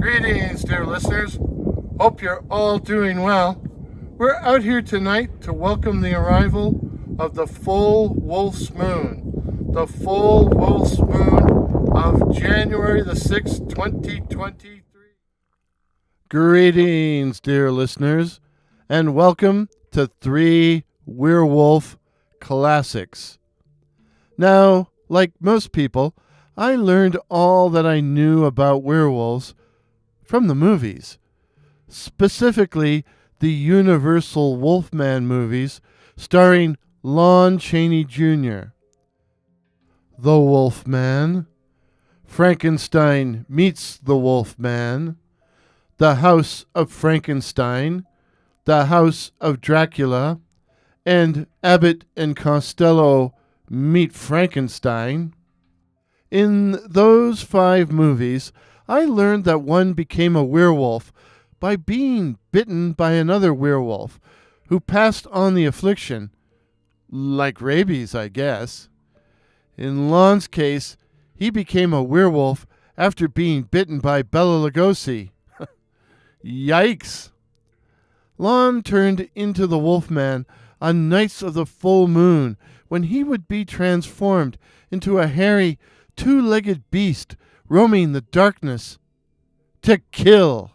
Greetings, dear listeners. Hope you're all doing well. We're out here tonight to welcome the arrival of the full wolf's moon. The full wolf's moon of January the 6th, 2023. Greetings, dear listeners, and welcome to 3 Werewolf Classics. Now, like most people, I learned all that I knew about werewolves from the movies, specifically the Universal Wolfman movies starring Lon Chaney Jr. The Wolfman, Frankenstein Meets the Wolfman, The House of Frankenstein, The House of Dracula, and Abbott and Costello Meet Frankenstein. In those 5 movies, I learned that one became a werewolf by being bitten by another werewolf who passed on the affliction, like rabies, I guess. In Lon's case, he became a werewolf after being bitten by Bela Lugosi. Yikes! Lon turned into the Wolfman on nights of the full moon when he would be transformed into a hairy, 2-legged beast roaming the darkness to kill.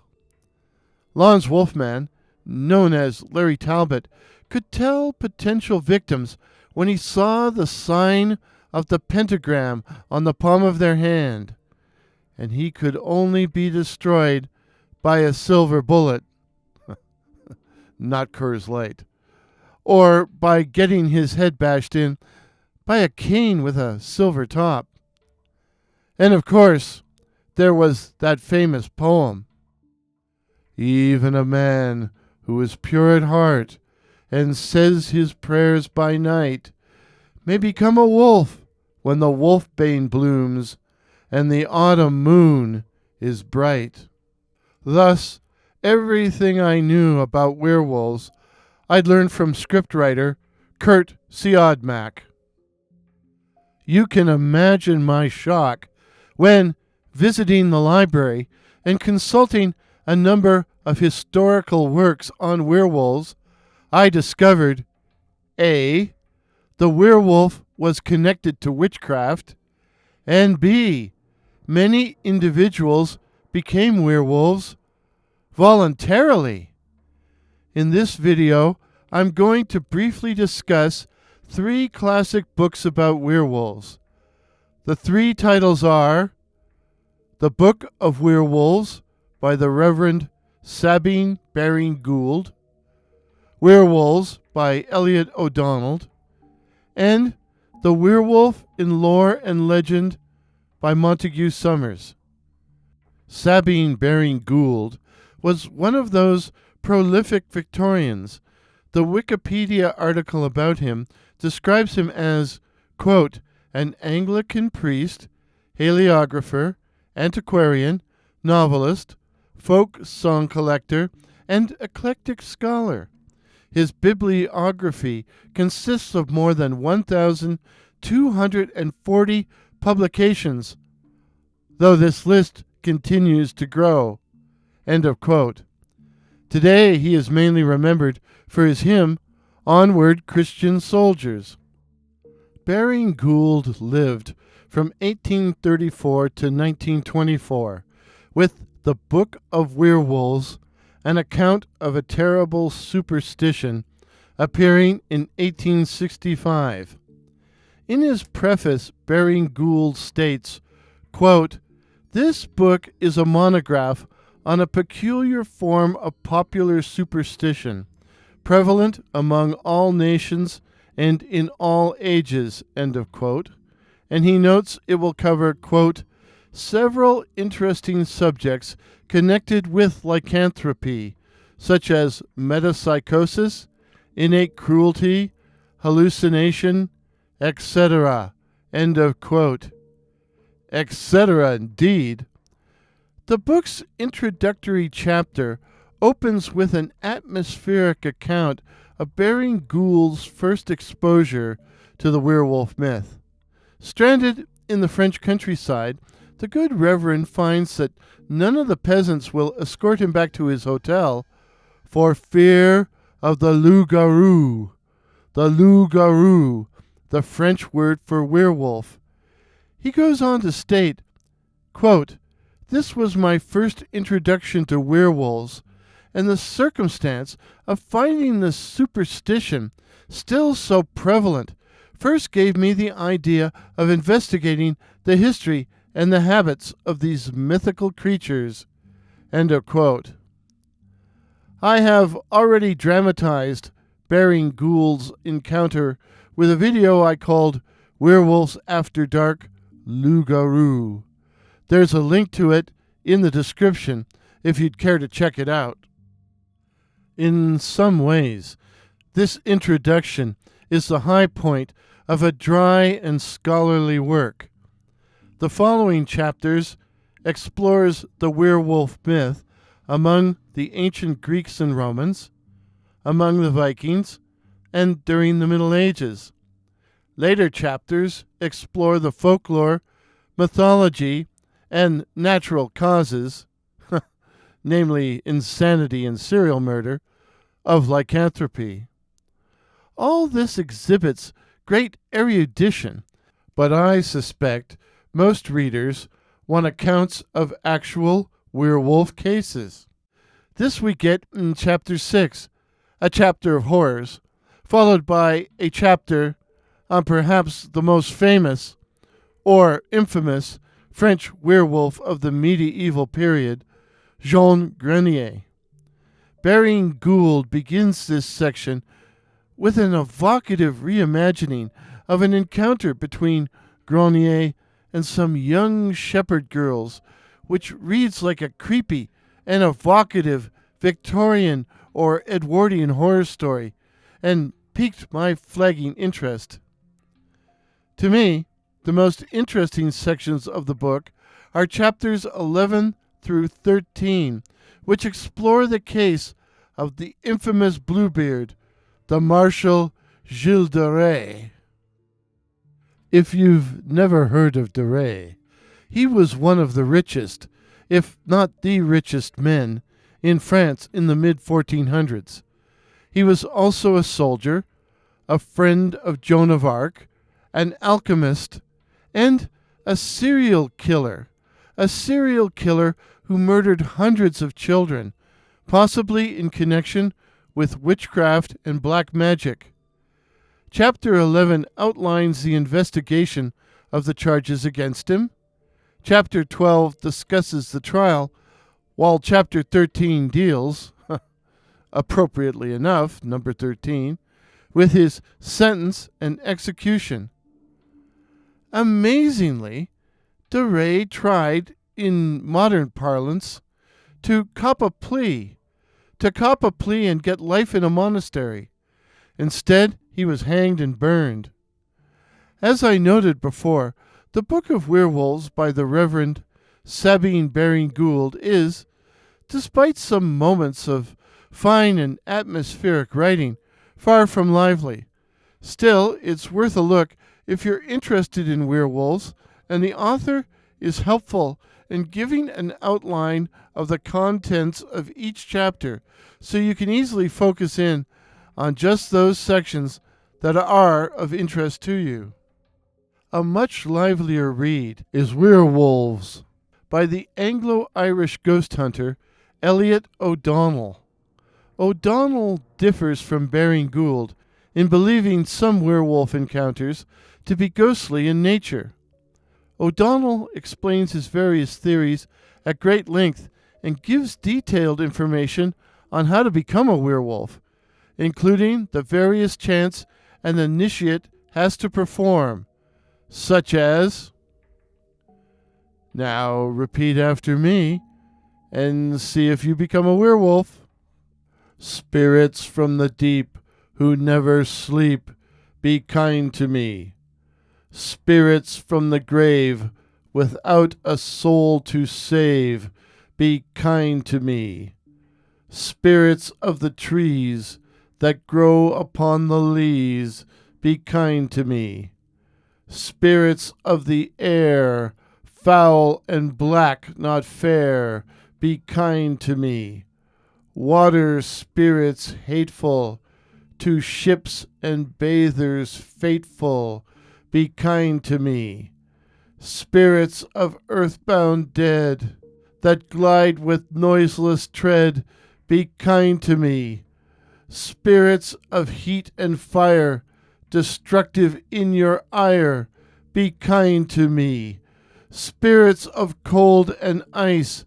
Lon's Wolfman, known as Larry Talbot, could tell potential victims when he saw the sign of the pentagram on the palm of their hand, and he could only be destroyed by a silver bullet, not Coors Light, or by getting his head bashed in by a cane with a silver top. And of course, there was that famous poem. Even a man who is pure at heart and says his prayers by night may become a wolf when the wolfbane blooms and the autumn moon is bright. Thus, everything I knew about werewolves I'd learned from scriptwriter Kurt Siodmak. You can imagine my shock when, visiting the library and consulting a number of historical works on werewolves, I discovered A. The werewolf was connected to witchcraft, and B. Many individuals became werewolves voluntarily. In this video, I'm going to briefly discuss 3 classic books about werewolves. The 3 titles are The Book of Werewolves by the Reverend Sabine Baring-Gould, Werewolves by Elliott O'Donnell, and The Werewolf in Lore and Legend by Montague Summers. Sabine Baring-Gould was one of those prolific Victorians. The Wikipedia article about him describes him as, quote, an Anglican priest, heliographer, antiquarian, novelist, folk song collector, and eclectic scholar. His bibliography consists of more than 1,240 publications, though this list continues to grow. End of quote. Today he is mainly remembered for his hymn, Onward Christian Soldiers. Baring-Gould lived from 1834 to 1924, with The Book of Werewolves, an account of a terrible superstition, appearing in 1865. In his preface, Baring-Gould states, quote, this book is a monograph on a peculiar form of popular superstition, prevalent among all nations and in all ages, end of quote. And he notes it will cover, quote, several interesting subjects connected with lycanthropy, such as metapsychosis, innate cruelty, hallucination, etc., end of quote. Etc. indeed. The book's introductory chapter opens with an atmospheric account of Baring-Gould's first exposure to the werewolf myth. Stranded in the French countryside, The good reverend finds that none of the peasants will escort him back to his hotel for fear of the loup-garou. The loup-garou, the French word for werewolf. He goes on to state, quote, "This was my first introduction to werewolves, and the circumstance of finding this superstition still so prevalent first gave me the idea of investigating the history and the habits of these mythical creatures." End of quote. I have already dramatized Baring-Gould's encounter with a video I called Werewolves After Dark Loup-Garou. There's a link to it in the description if you'd care to check it out. In some ways, this introduction is the high point of a dry and scholarly work. The following chapters explores the werewolf myth among the ancient Greeks and Romans, among the Vikings, and during the Middle Ages. Later chapters explore the folklore, mythology, and natural causes, namely insanity and serial murder, of lycanthropy. All this exhibits great erudition, but I suspect most readers want accounts of actual werewolf cases. This we get in Chapter 6, a chapter of horrors, followed by a chapter on perhaps the most famous or infamous French werewolf of the medieval period, Jean Grenier. Baring-Gould begins this section with an evocative reimagining of an encounter between Grenier and some young shepherd girls, which reads like a creepy and evocative Victorian or Edwardian horror story, and piqued my flagging interest. To me, the most interesting sections of the book are chapters 11 through 13, which explore the case of the infamous Bluebeard, the Marshal Gilles de Rais. If you've never heard of de Rais, he was one of the richest, if not the richest men in France in the mid-1400s. He was also a soldier, a friend of Joan of Arc, an alchemist, and a serial killer who murdered hundreds of children, possibly in connection with witchcraft and black magic. Chapter 11 outlines the investigation of the charges against him. Chapter 12 discusses the trial, while Chapter 13 deals, appropriately enough, number 13, with his sentence and execution. Amazingly, de Rais tried, in modern parlance, to cop a plea and get life in a monastery. Instead, he was hanged and burned. As I noted before, the Book of Werewolves by the Reverend Sabine Baring-Gould is, despite some moments of fine and atmospheric writing, far from lively. Still, it's worth a look if you're interested in werewolves, and the author is helpful in giving an outline of the contents of each chapter, so you can easily focus in on just those sections that are of interest to you. A much livelier read is Werewolves by the Anglo-Irish ghost hunter Elliott O'Donnell. O'Donnell differs from Baring-Gould in believing some werewolf encounters to be ghostly in nature. O'Donnell explains his various theories at great length and gives detailed information on how to become a werewolf, including the various chants an initiate has to perform, such as, now repeat after me and see if you become a werewolf. Spirits from the deep who never sleep, be kind to me. Spirits from the grave without a soul to save, be kind to me. Spirits of the trees that grow upon the leas, be kind to me. Spirits of the air, foul and black, not fair, be kind to me. Water spirits hateful, to ships and bathers fateful, be kind to me. Spirits of earthbound dead, that glide with noiseless tread, be kind to me. Spirits of heat and fire, destructive in your ire, be kind to me. Spirits of cold and ice,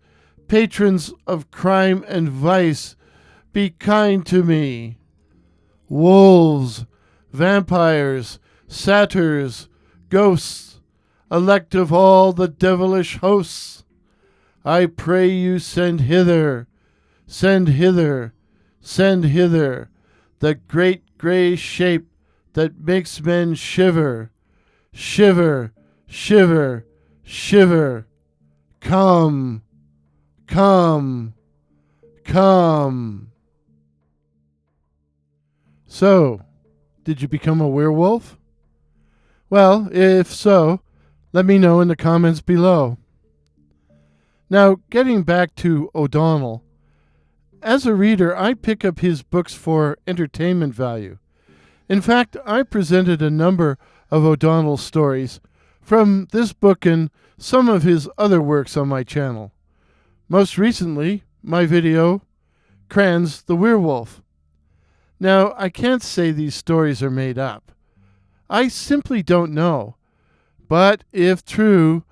patrons of crime and vice, be kind to me. Wolves, vampires, satyrs, ghosts, elect of all the devilish hosts, I pray you send hither, send hither, send hither, the great grey shape that makes men shiver, shiver, shiver, shiver. Come, come, come. So, did you become a werewolf? Well, if so, let me know in the comments below. Now, getting back to O'Donnell, as a reader, I pick up his books for entertainment value. In fact, I presented a number of O'Donnell stories from this book and some of his other works on my channel. Most recently, my video, Krantz the Werewolf. Now, I can't say these stories are made up. I simply don't know. But if true,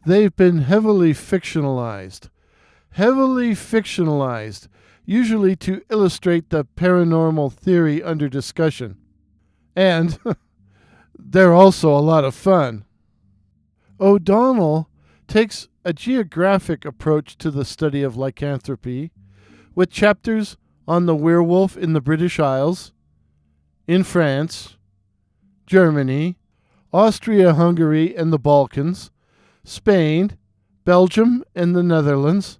they've been heavily fictionalized. Heavily fictionalized, usually to illustrate the paranormal theory under discussion. And they're also a lot of fun. O'Donnell takes a geographic approach to the study of lycanthropy, with chapters on the werewolf in the British Isles, in France, Germany, Austria-Hungary and the Balkans, Spain, Belgium and the Netherlands,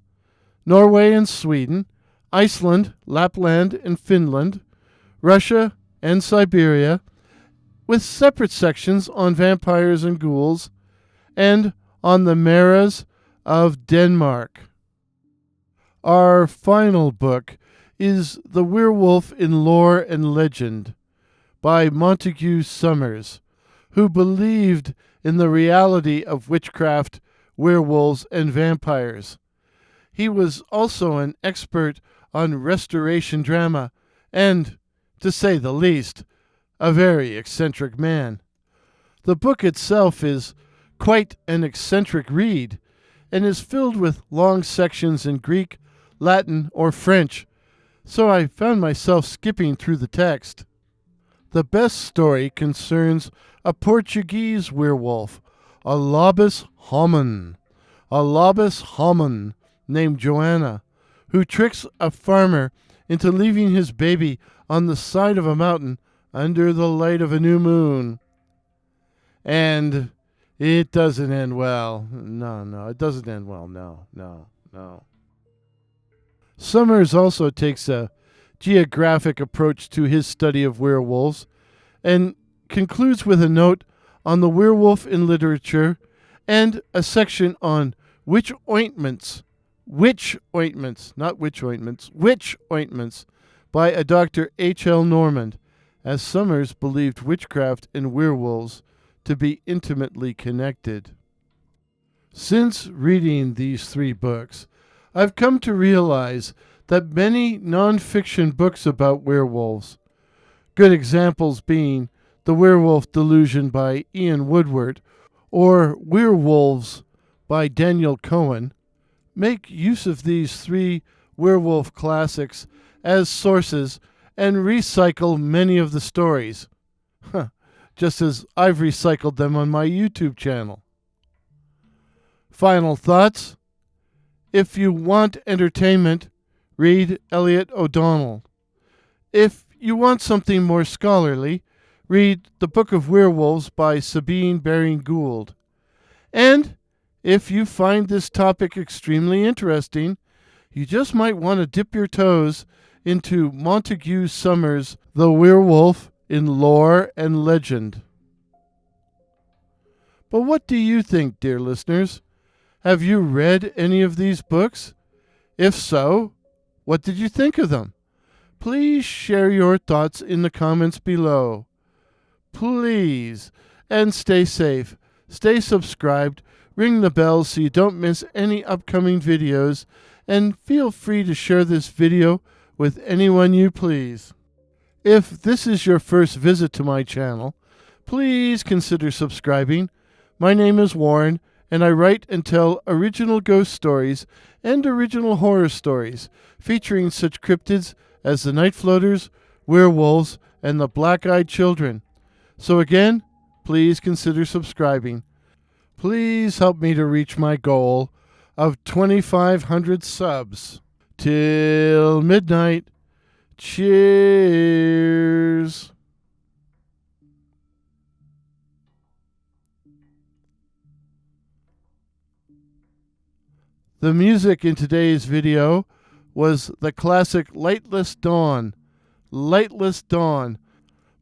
Norway and Sweden, Iceland, Lapland and Finland, Russia and Siberia, with separate sections on vampires and ghouls, and on the maras of Denmark. Our final book is The Werewolf in Lore and Legend by Montague Summers, who believed in the reality of witchcraft, werewolves, and vampires. He was also an expert on restoration drama and, to say the least, a very eccentric man. The book itself is quite an eccentric read and is filled with long sections in Greek, Latin, or French, so I found myself skipping through the text. The best story concerns a Portuguese werewolf, a lobus homun named Joanna, who tricks a farmer into leaving his baby on the side of a mountain under the light of a new moon. And it doesn't end well. No, it doesn't end well. No. Summers also takes a geographic approach to his study of werewolves and concludes with a note on the werewolf in literature and a section on witch ointments, not witch ointments, witch ointments by a Dr. H.L. Normand, as Summers believed witchcraft and werewolves to be intimately connected. Since reading these 3 books, I've come to realize that many non-fiction books about werewolves, good examples being The Werewolf Delusion by Ian Woodward or Werewolves by Daniel Cohen, make use of these 3 werewolf classics as sources and recycle many of the stories, just as I've recycled them on my YouTube channel. Final thoughts? If you want entertainment, read Elliott O'Donnell. If you want something more scholarly, read The Book of Werewolves by Sabine Baring-Gould. And if you find this topic extremely interesting, you just might want to dip your toes into Montague Summers' The Werewolf in Lore and Legend. But what do you think, dear listeners? Have you read any of these books? If so, what did you think of them? Please share your thoughts in the comments below. Please, and stay safe. Stay subscribed. Ring the bell so you don't miss any upcoming videos, and feel free to share this video with anyone you please. If this is your first visit to my channel, please consider subscribing. My name is Warren, and I write and tell original ghost stories and original horror stories featuring such cryptids as the Night Floaters, Werewolves, and the Black-Eyed Children. So again, please consider subscribing. Please help me to reach my goal of 2,500 subs. Till midnight. Cheers. The music in today's video was the classic Lightless Dawn,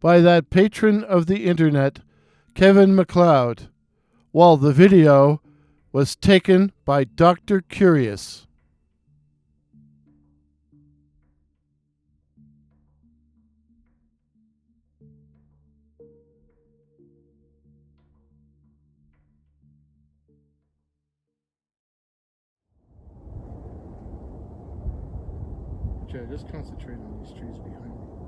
by that patron of the internet, Kevin MacLeod, while the video was taken by Dr. Curious. Just concentrate on these trees behind me.